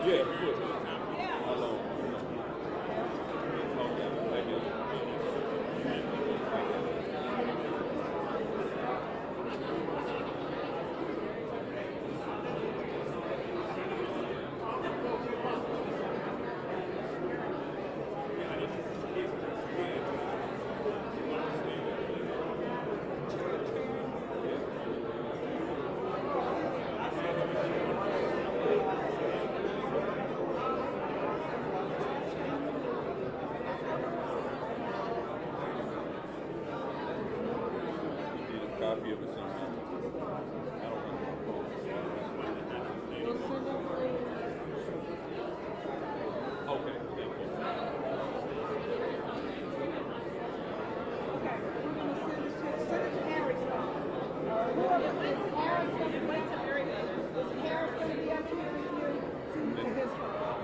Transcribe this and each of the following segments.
Yeah, sure. How long? Okay, thank you. Need a copy of it somehow. I don't have my phone. Okay, thank you.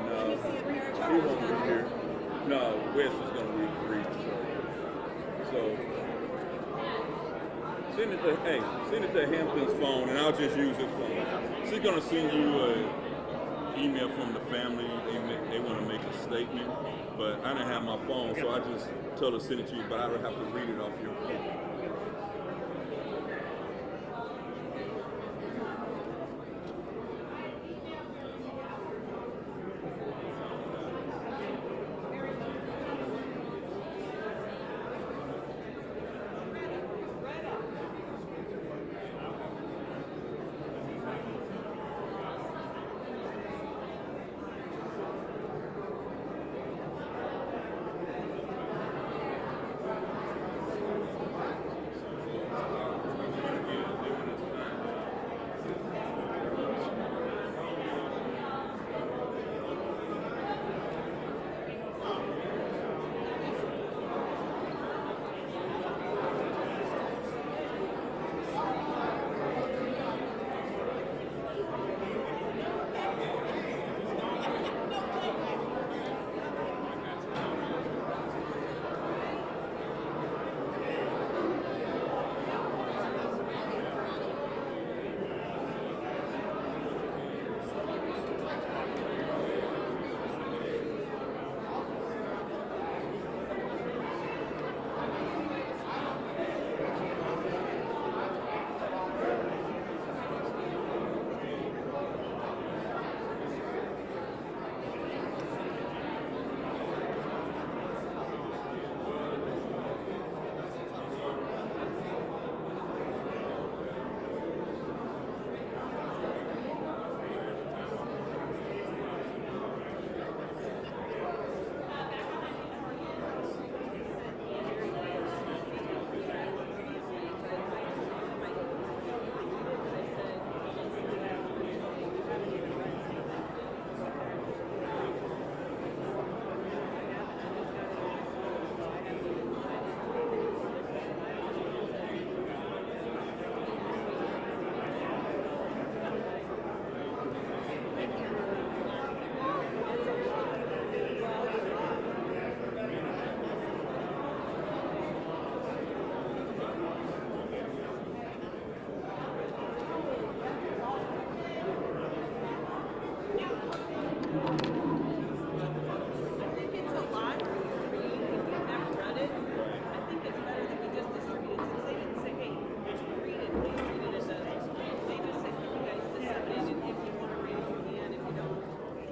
No, he won't be here. No, Wes is going to read the show. So send it to Hampton's phone, and I'll just use his phone. She's going to send you an email from the family. They want to make a statement, but I didn't have my phone, so I just told her to send it to you, but I would have to read it off your phone.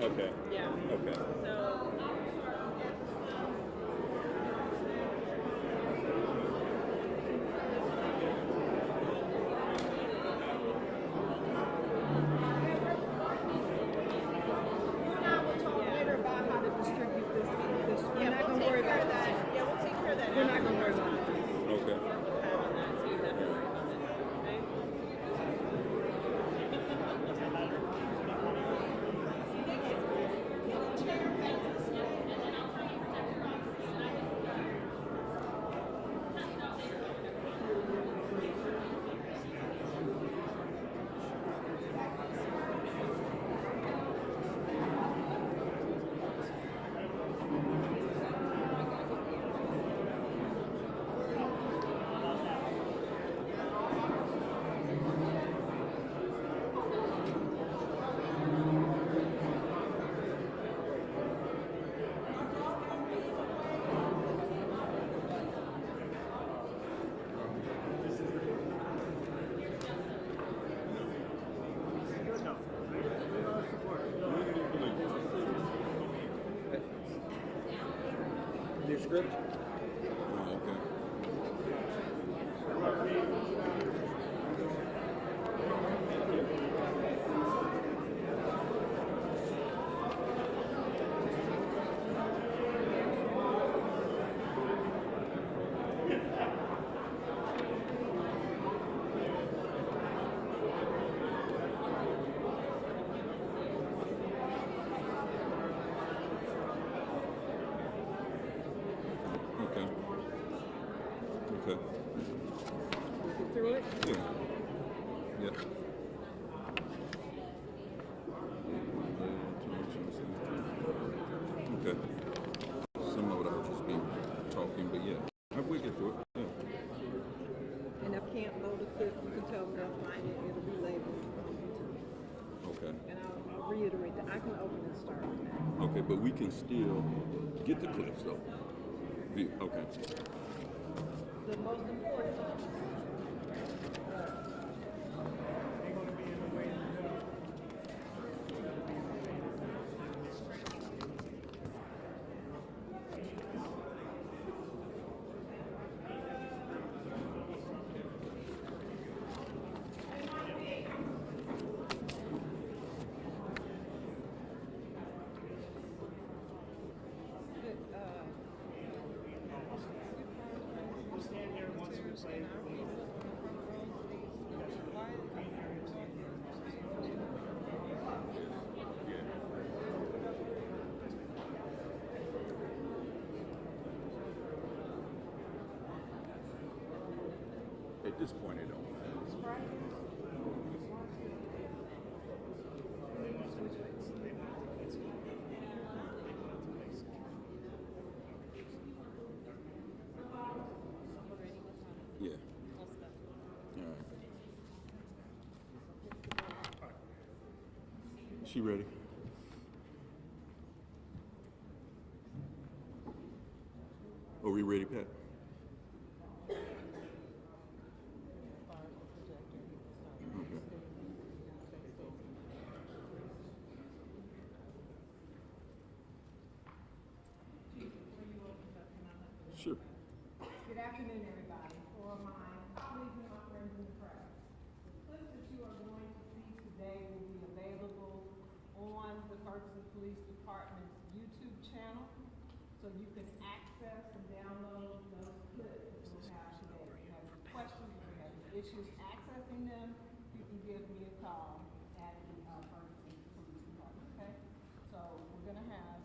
Okay. Yeah. Okay. So. We're not gonna worry about that. Yeah, we'll take care of that. We're not gonna worry about that. Okay. new script. Oh, okay. Okay. Okay. Looking through it. Yeah. Yep. Okay. Some of it I'll just be talking, but yeah, I will get through it. Yeah. And if I can't load a clip, you can tell me they'll find it. It'll be labeled. Okay. And I'll reiterate that I can open and start with that. Okay, but we can still get the clips though. Okay. The most important. At this point, it don't matter. Yeah. All right. She ready? Are we ready, Pat? Sure. Good afternoon, everybody. For my colleagues and my friends in the press, the clips that you are going to see today will be available on the Ferguson Police Department's YouTube channel, so you can access and download those clips that we'll have today. If you have any questions, if you have any issues accessing them, you can give me a call at the Ferguson Police Department, okay? So we're gonna have,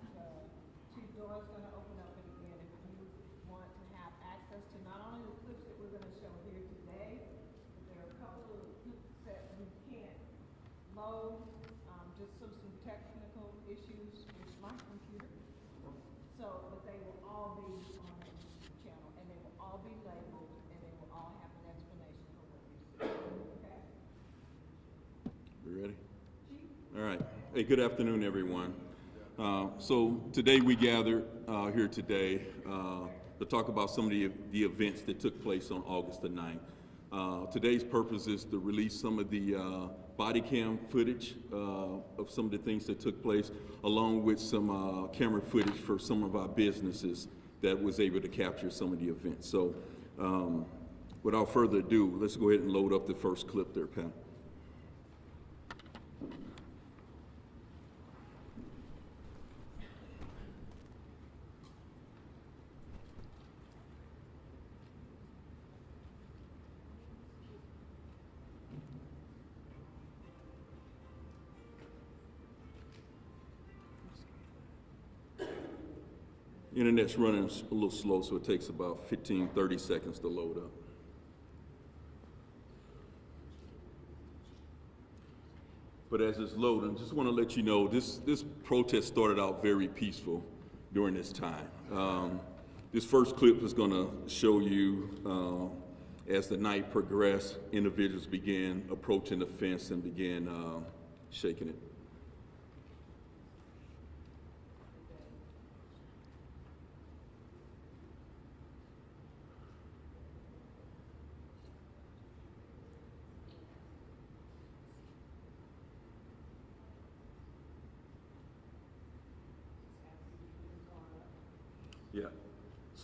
Chief Doyle's gonna open up, and again, if you want to have access to not only the clips that we're gonna show here today, but there are a couple of clips that we can't load, just some technical issues with my computer. So, but they will all be on the YouTube channel, and they will all be labeled, and they will all have an explanation for what you're seeing, okay? We ready? All right. Hey, good afternoon, everyone. So today we gathered here today to talk about some of the events that took place on August the 9th. Today's purpose is to release some of the body cam footage of some of the things that took place, along with some camera footage for some of our businesses that was able to capture some of the events. So without further ado, let's go ahead and load up the first clip there, Pat. Internet's running a little slow, so it takes about 15-30 seconds to load up. But as it's loading, just want to let you know this protest started out very peaceful during this time. This first clip is going to show you as the night progressed, individuals began approaching the fence and began shaking it. Yeah.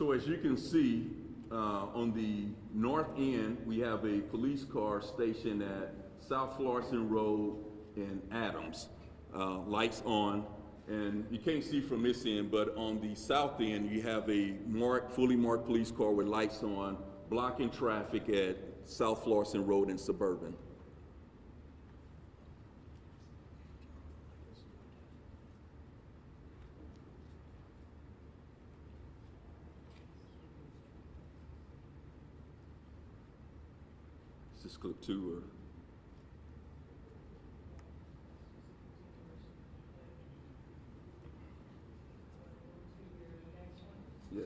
So as you can see, on the north end, we have a police car stationed at South Florissant Road in Adams. Lights on, and you can't see from this end, but on the south end, you have a fully marked police car with lights on, blocking traffic at South Florissant Road in Suburban. Is this clip 2 or? Yes.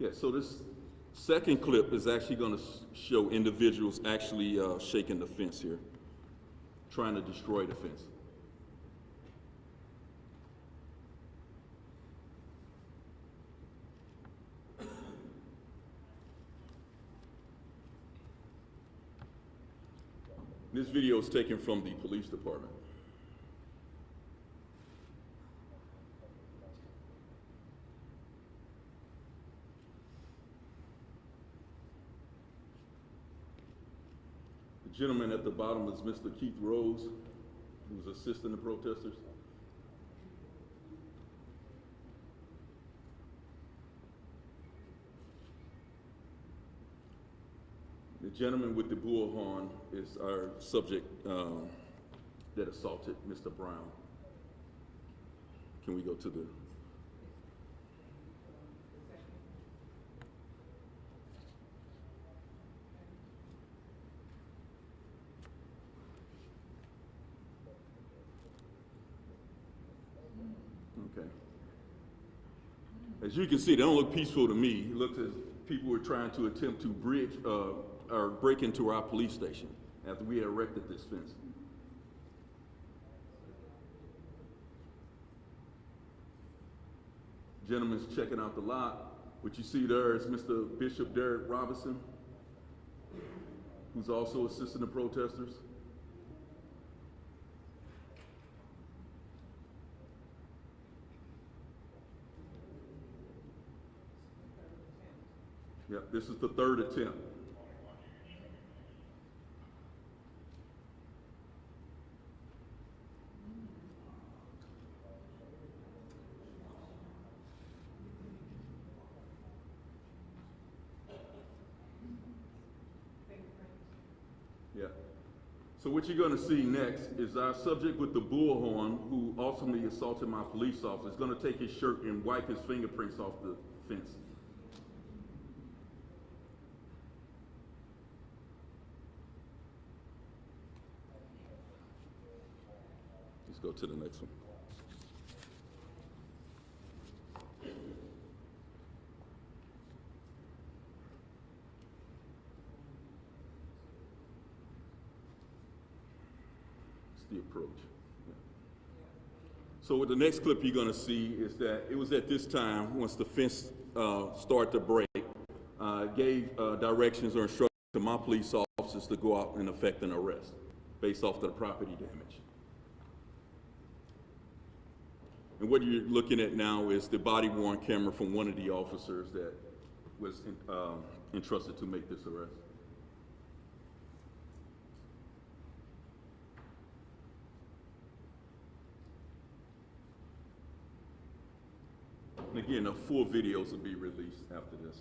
Yeah, so this second clip is actually going to show individuals actually shaking the fence here, trying to destroy the fence. This video is taken from the police department. The gentleman at the bottom is Mr. Keith Rose, who's assisting the protesters. The gentleman with the bullhorn is our subject that assaulted Mr. Brown. Can we go to the... Okay. As you can see, they don't look peaceful to me. It looks as people were trying to attempt to bridge or break into our police station after we had erected this fence. Gentleman's checking out the lot. What you see there is Mr. Bishop Derek Robinson, who's also assisting the protesters. Yep, this is the third attempt. Yeah. So what you're going to see next is our subject with the bullhorn, who ultimately assaulted my police officer, is going to take his shirt and wipe his fingerprints off the fence. Let's go to the next one. The approach. Yeah. So with the next clip you're going to see is that it was at this time, once the fence started to break, gave directions or instructions to my police officers to go out and effect an arrest based off the property damage. And what you're looking at now is the body-worn camera from one of the officers that was entrusted to make this arrest. And again, the full videos will be released after this.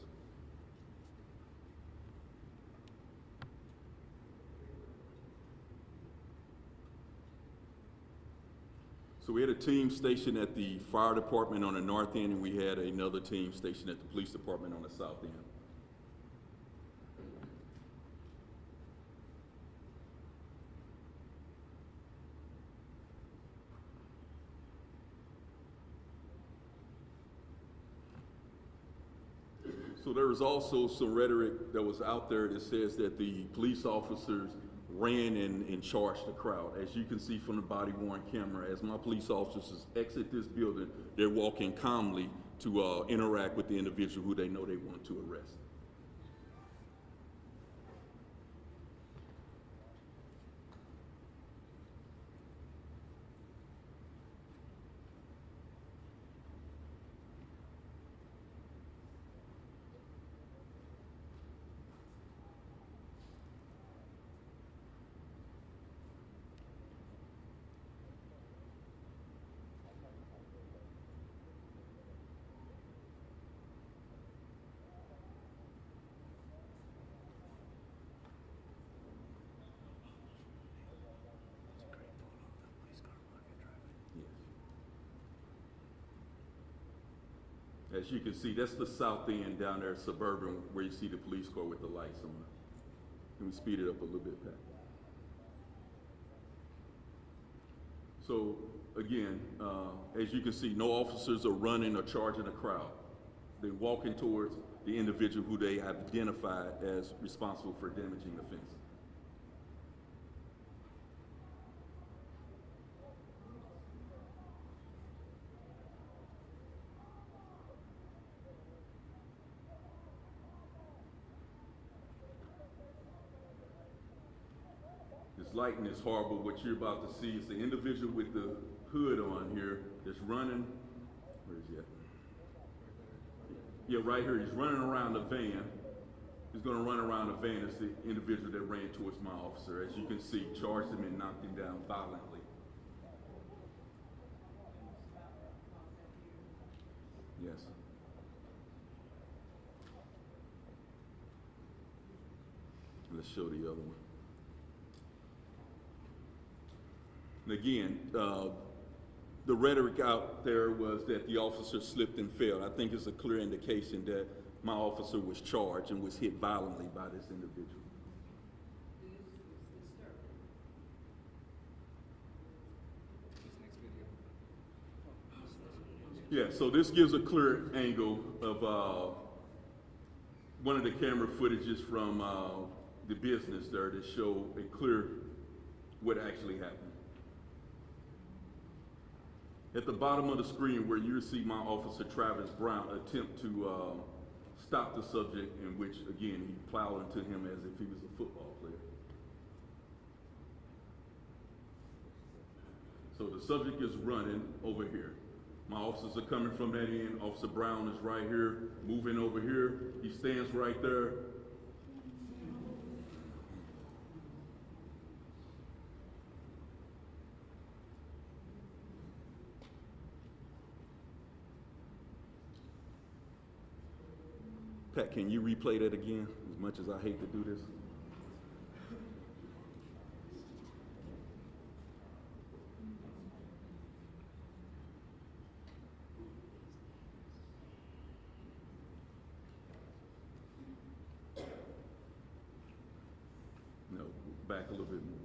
So we had a team stationed at the fire department on the north end, and we had another team stationed at the police department on the south end. So there was also some rhetoric that was out there that says that the police officers ran and charged the crowd. As you can see from the body-worn camera, as my police officers exit this building, they're walking calmly to interact with the individual who they know they want to arrest. As you can see, that's the south end down there, Suburban, where you see the police car with the lights on. Let me speed it up a little bit, Pat. So again, as you can see, no officers are running or charging a crowd. They're walking towards the individual who they have identified as responsible for damaging the fence. This lighting is horrible. What you're about to see is the individual with the hood on here that's running. Where is he at? Yeah, right here. He's running around the van. He's going to run around the van. It's the individual that ran towards my officer. As you can see, charged him and knocked him down violently. Yes. Let's show the other one. And again, the rhetoric out there was that the officer slipped and fell. I think it's a clear indication that my officer was charged and was hit violently by this individual. Yeah, so this gives a clear angle of one of the camera footages from the business there to show a clear what actually happened. At the bottom of the screen where you see my officer Travis Brown attempt to stop the subject, in which again he plowed into him as if he was a football player. So the subject is running over here. My officers are coming from that end. Officer Brown is right here, moving over here. He stands right there. Pat, can you replay that again? As much as I hate to do this. No, back a little bit more.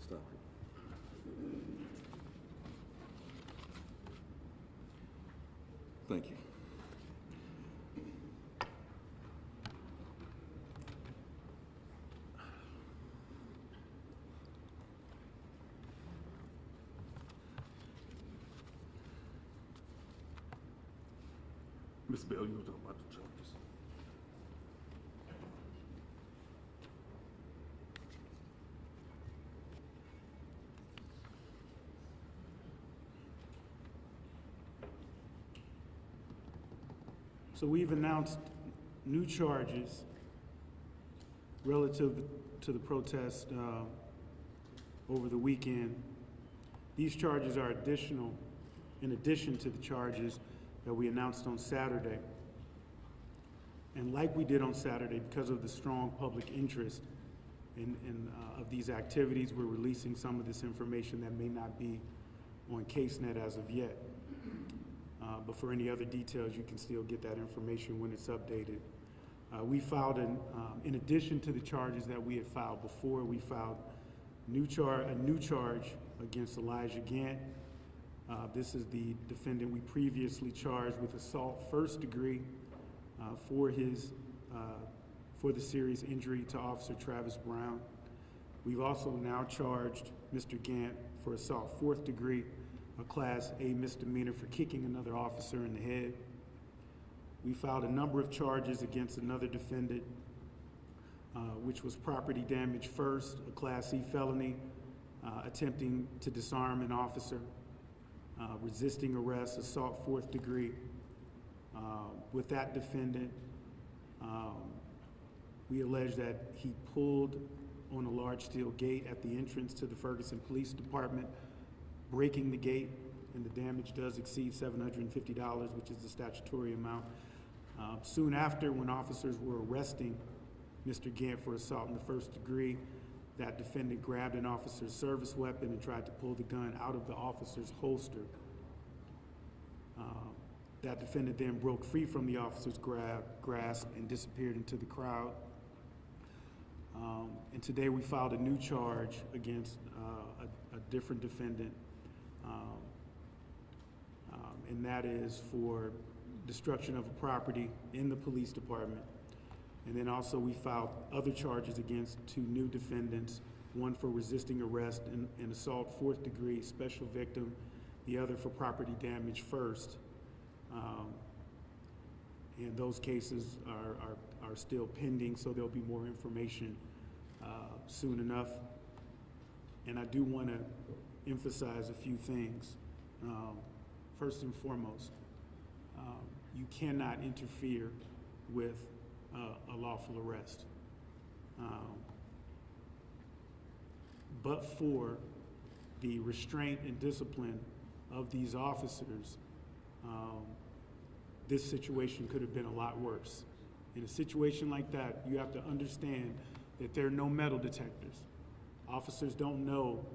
Stop it. Thank you. Miss Bell, you were talking about the charges. So we've announced new charges relative to the protest over the weekend. These charges are in addition to the charges that we announced on Saturday. And like we did on Saturday, because of the strong public interest of these activities, we're releasing some of this information that may not be on CaseNet as of yet. But for any other details, you can still get that information when it's updated. We filed, in addition to the charges that we had filed before, we filed a new charge against Elijah Gant. This is the defendant we previously charged with assault first degree for the serious injury to Officer Travis Brown. We've also now charged Mr. Gant for assault fourth degree, a Class A misdemeanor for kicking another officer in the head. We filed a number of charges against another defendant, which was property damage first, a Class C felony, attempting to disarm an officer, resisting arrest, assault fourth degree. With that defendant, We allege that he pulled on a large steel gate at the entrance to the Ferguson Police Department, breaking the gate, and the damage does exceed $750, which is the statutory amount. Soon after, when officers were arresting Mr. Gant for assault in the first degree, that defendant grabbed an officer's service weapon and tried to pull the gun out of the officer's holster. That defendant then broke free from the officer's grasp and disappeared into the crowd. And today we filed a new charge against a different defendant, and that is for destruction of a property in the police department. And then also we filed other charges against two new defendants, one for resisting arrest and assault 4th degree, special victim, the other for property damage first. And those cases are still pending, so there'll be more information soon enough. And I do want to emphasize a few things. First and foremost, you cannot interfere with a lawful arrest. But for the restraint and discipline of these officers, this situation could have been a lot worse. In a situation like that, you have to understand that there are no metal detectors. Officers don't know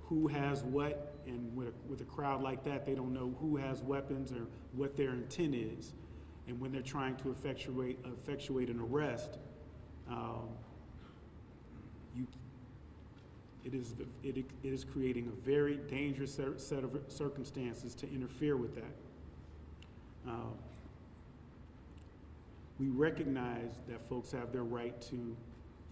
who has what, and with a crowd like that, they don't know who has weapons or what their intent is. And when they're trying to effectuate an arrest, it is creating a very dangerous set of circumstances to interfere with that. We recognize that folks have their right to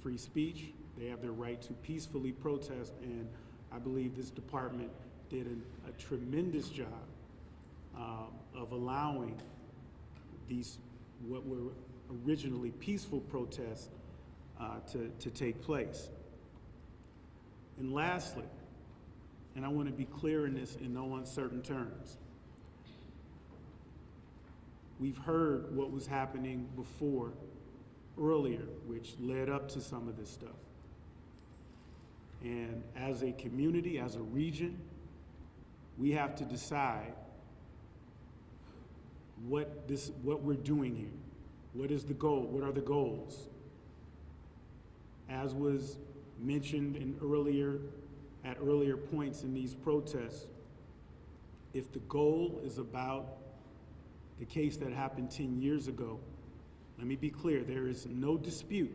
free speech. They have their right to peacefully protest, and I believe this department did a tremendous job of allowing these, what were originally peaceful protests, to take place. And lastly, and I want to be clear in this in no uncertain terms, we've heard what was happening earlier, which led up to some of this stuff. And as a community, as a region, we have to decide what we're doing here. What is the goal? What are the goals? As was mentioned at earlier points in these protests, if the goal is about the case that happened 10 years ago, let me be clear, there is no dispute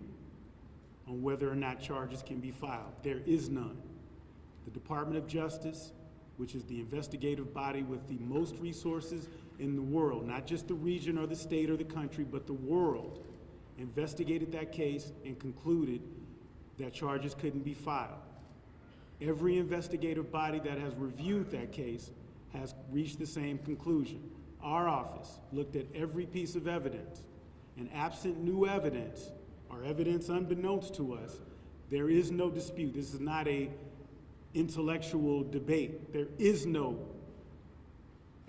on whether or not charges can be filed. There is none. The Department of Justice, which is the investigative body with the most resources in the world, not just the region or the state or the country, but the world, investigated that case and concluded that charges couldn't be filed. Every investigative body that has reviewed that case has reached the same conclusion. Our office looked at every piece of evidence, and absent new evidence, or evidence unbeknownst to us, there is no dispute. This is not a intellectual debate. There is no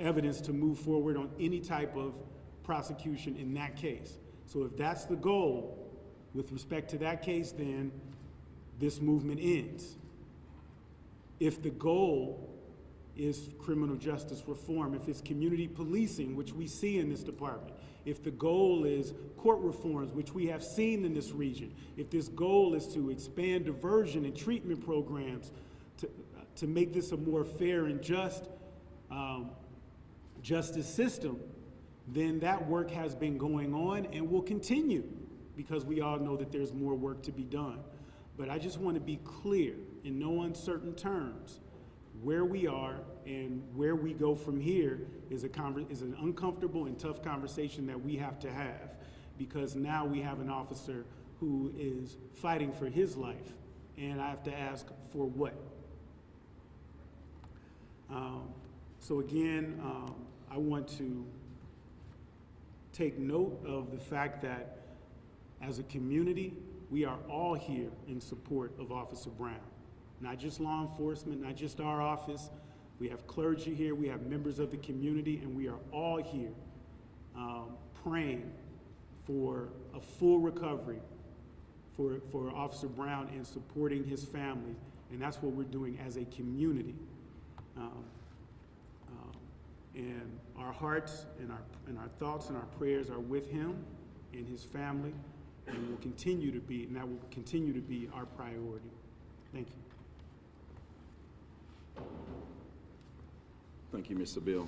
evidence to move forward on any type of prosecution in that case. So if that's the goal with respect to that case, then this movement ends. If the goal is criminal justice reform, if it's community policing, which we see in this department, if the goal is court reforms, which we have seen in this region, if this goal is to expand diversion and treatment programs to make this a more fair and just justice system, then that work has been going on and will continue, because we all know that there's more work to be done. But I just want to be clear in no uncertain terms. Where we are and where we go from here is an uncomfortable and tough conversation that we have to have, because now we have an officer who is fighting for his life, and I have to ask for what? So again, I want to take note of the fact that as a community, we are all here in support of Officer Brown. Not just law enforcement, not just our office. We have clergy here, we have members of the community, and we are all here praying for a full recovery for Officer Brown and supporting his family, and that's what we're doing as a community. And our hearts and our thoughts and our prayers are with him and his family, and will continue to be, and that will continue to be our priority. Thank you. Thank you, Mr. Bill.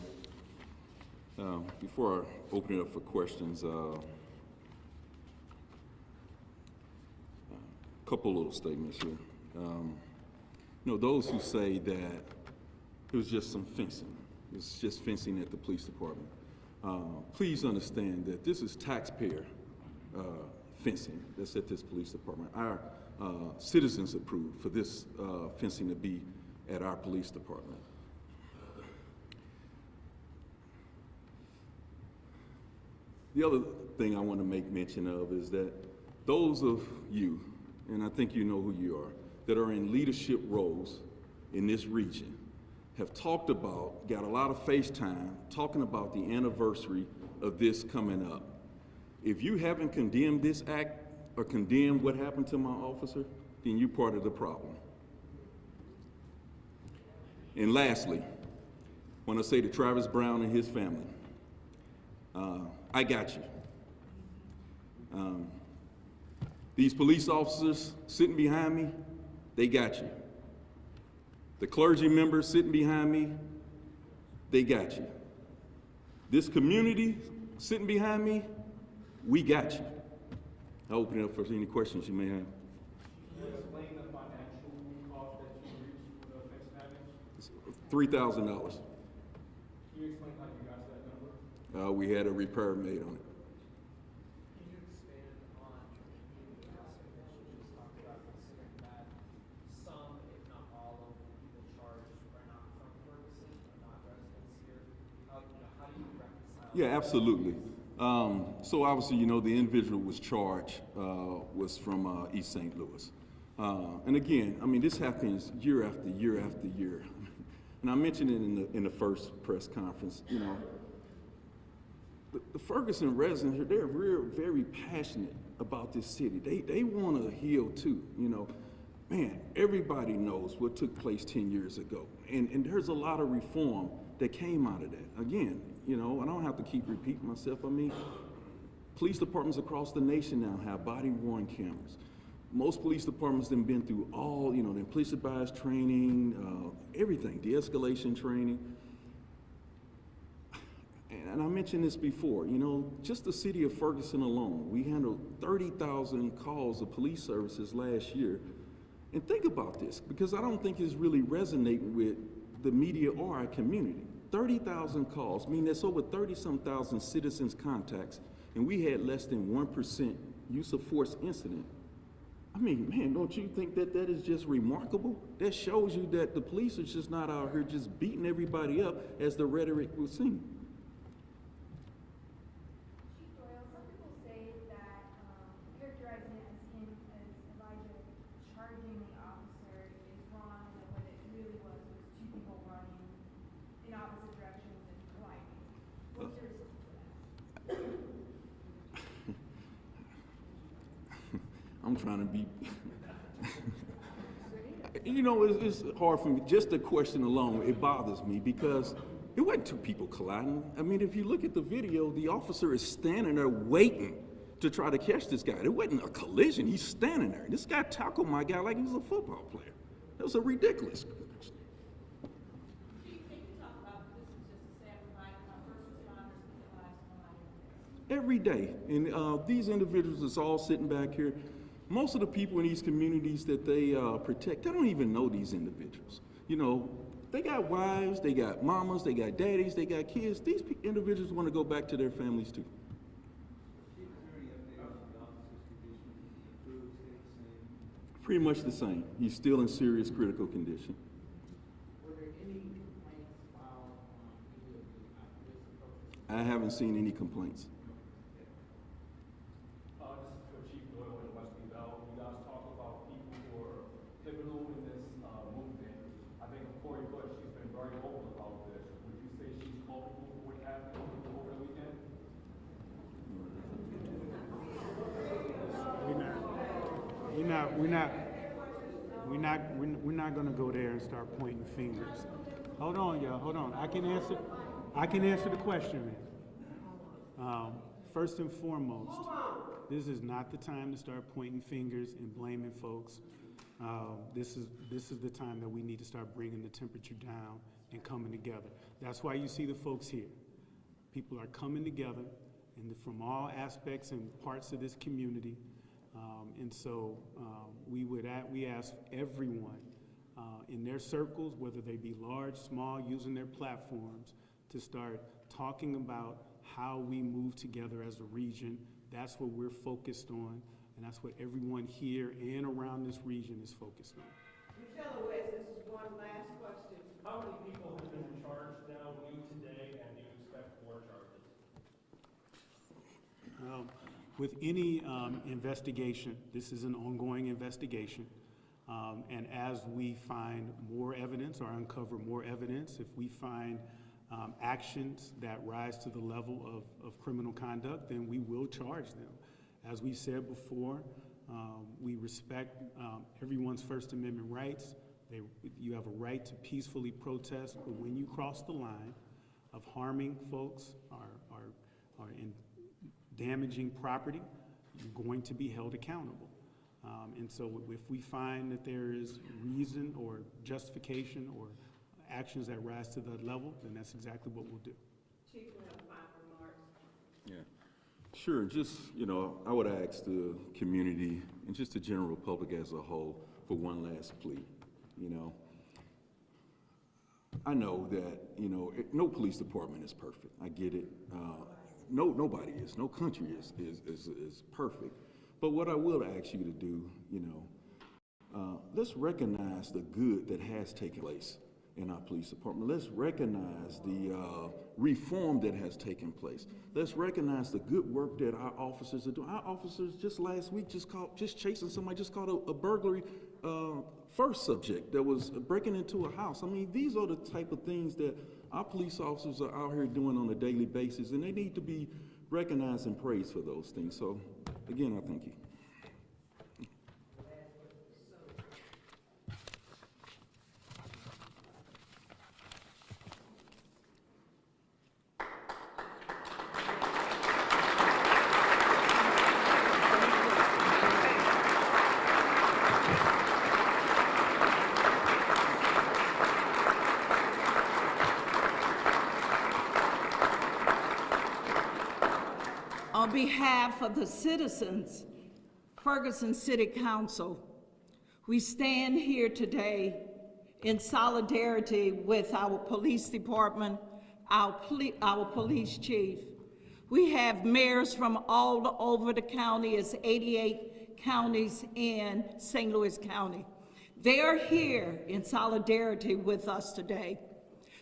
Before I open it up for questions, a couple little statements here. Those who say that it was just some fencing, it's just fencing at the police department. Please understand that this is taxpayer fencing that's at this police department. Our citizens approved for this fencing to be at our police department. The other thing I want to make mention of is that those of you, and I think you know who you are, that are in leadership roles in this region have talked about, got a lot of FaceTime, talking about the anniversary of this coming up. If you haven't condemned this act or condemned what happened to my officer, then you're part of the problem. And lastly, I want to say to Travis Brown and his family, I got you. These police officers sitting behind me, they got you. The clergy members sitting behind me, they got you. This community sitting behind me, we got you. I'll open it up for any questions you may have. Can you explain the financial cost that you reached for the fence damage? $3,000. Can you explain how you got to that number? We had a repair made on it. Can you expand on the aspect that you just talked about, considering that some, if not all, of the people charged are not from Ferguson, are not residents here? How do you reconcile? Yeah, absolutely. So obviously, the individual was charged was from East St. Louis. And again, this happens year after year after year. And I mentioned it in the first press conference, the Ferguson residents, they're very passionate about this city. They want to heal too, Man, everybody knows what took place 10 years ago. And there's a lot of reform that came out of that. Again, I don't have to keep repeating myself. Police departments across the nation now have body-worn cameras. Most police departments have been through all, the implicit bias training, everything, de-escalation training. And I mentioned this before, just the city of Ferguson alone, we handled 30,000 calls of police services last year. And think about this, because I don't think it's really resonating with the media or our community. 30,000 calls, that's over 30-some thousand citizens contacts, and we had less than 1% use of force incident. Man, don't you think that is just remarkable? That shows you that the police are just not out here just beating everybody up as the rhetoric would seem. Chief Doyle, some people say that characterizing it as him, as Elijah charging the officer is wrong, and that what it really was two people running in opposite directions and colliding. What's your response to that? I'm trying to be, it's hard for me, just the question alone, it bothers me because it wasn't two people colliding. If you look at the video, the officer is standing there waiting to try to catch this guy. It wasn't a collision, he's standing there. This guy tackled my guy like he was a football player. That was a ridiculous. Every day, and these individuals that's all sitting back here, most of the people in these communities that they protect, they don't even know these individuals. They got wives, they got mamas, they got daddies, they got kids. These individuals want to go back to their families too. Pretty much the same. He's still in serious critical condition. Were there any complaints filed on either of the I haven't seen any complaints. This is for Chief Doyle and Wesley Bell. You guys talk about people who are pivotal in this movement. I think Corey Bush, she's been very vocal about this. Would you say she's culpable for what happened over the weekend? we're not gonna go there and start pointing fingers. Hold on, y'all, hold on. I can answer the question, man. First and foremost, this is not the time to start pointing fingers and blaming folks. This is the time that we need to start bringing the temperature down and coming together. That's why you see the folks here. People are coming together from all aspects and parts of this community. And so we ask everyone in their circles, whether they be large, small, using their platforms, to start talking about how we move together as a region. That's what we're focused on, and that's what everyone here and around this region is focused on. Michelle West, this is one last question. How many people have been charged now, new today, and do you expect more charges? With any investigation, this is an ongoing investigation, and as we find more evidence or uncover more evidence, if we find actions that rise to the level of criminal conduct, then we will charge them. As we said before, we respect everyone's First Amendment rights. You have a right to peacefully protest, but when you cross the line of harming folks or in damaging property, you're going to be held accountable. And so if we find that there is reason or justification or actions that rise to that level, then that's exactly what we'll do. Chief, we have final remarks. Yeah, sure. Just, I would ask the community and just the general public as a whole for one last plea. I know that, no police department is perfect. I get it. Nobody is. No country is perfect. But what I will ask you to do, let's recognize the good that has taken place in our police department. Let's recognize the reform that has taken place. Let's recognize the good work that our officers are doing. Our officers just last week just chasing somebody, just caught a burglary first subject that was breaking into a house. I mean, these are the type of things that our police officers are out here doing on a daily basis, and they need to be recognized and praised for those things. So, again, I thank you. On behalf of the citizens, Ferguson City Council, we stand here today in solidarity with our police department, our police chief. We have mayors from all over the county. It's 88 counties in St. Louis County. They are here in solidarity with us today.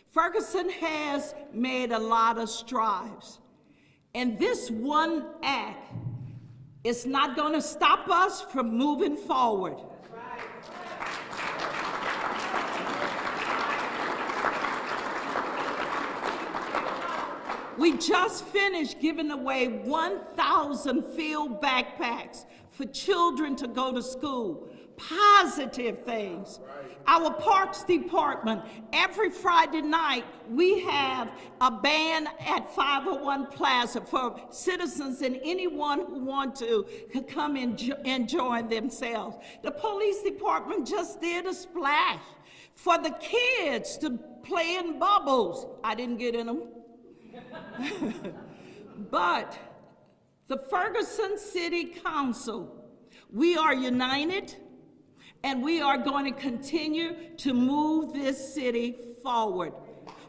Ferguson has made a lot of strides. And this one act is not going to stop us from moving forward. We just finished giving away 1,000 field backpacks for children to go to school. Positive things. Our Parks Department, every Friday night, we have a band at 501 Plaza for citizens and anyone who want to come and join themselves. The police department just did a splash for the kids to play in bubbles. I didn't get in them. But the Ferguson City Council, we are united, and we are going to continue to move this city forward.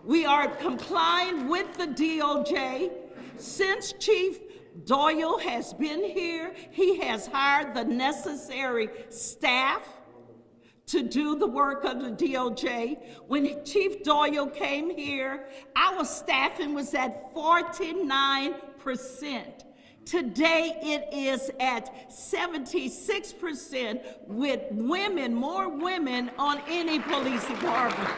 We are complying with the DOJ. Since Chief Doyle has been here, he has hired the necessary staff to do the work of the DOJ. When Chief Doyle came here, our staffing was at 49%. Today it is at 76% with women, more women on any police department.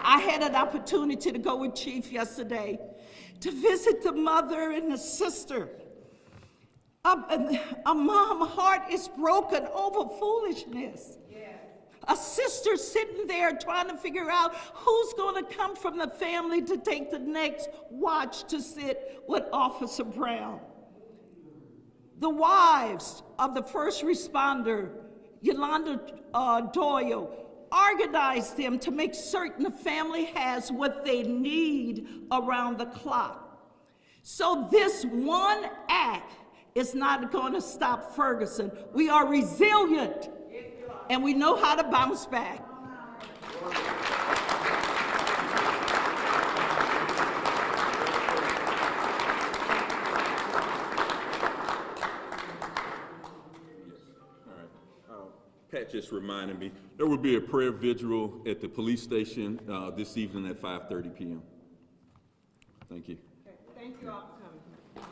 I had an opportunity to go with Chief yesterday to visit the mother and the sister. A mom's heart is broken over foolishness. A sister sitting there trying to figure out who's going to come from the family to take the next watch to sit with Officer Brown. The wives of the first responder, Yolanda Doyle, organized them to make certain the family has what they need around the clock. So this one act is not going to stop Ferguson. We are resilient, and we know how to bounce back. Pat just reminded me, there will be a prayer vigil at the police station this evening at 5:30 p.m. Thank you. Okay, thank you all for coming.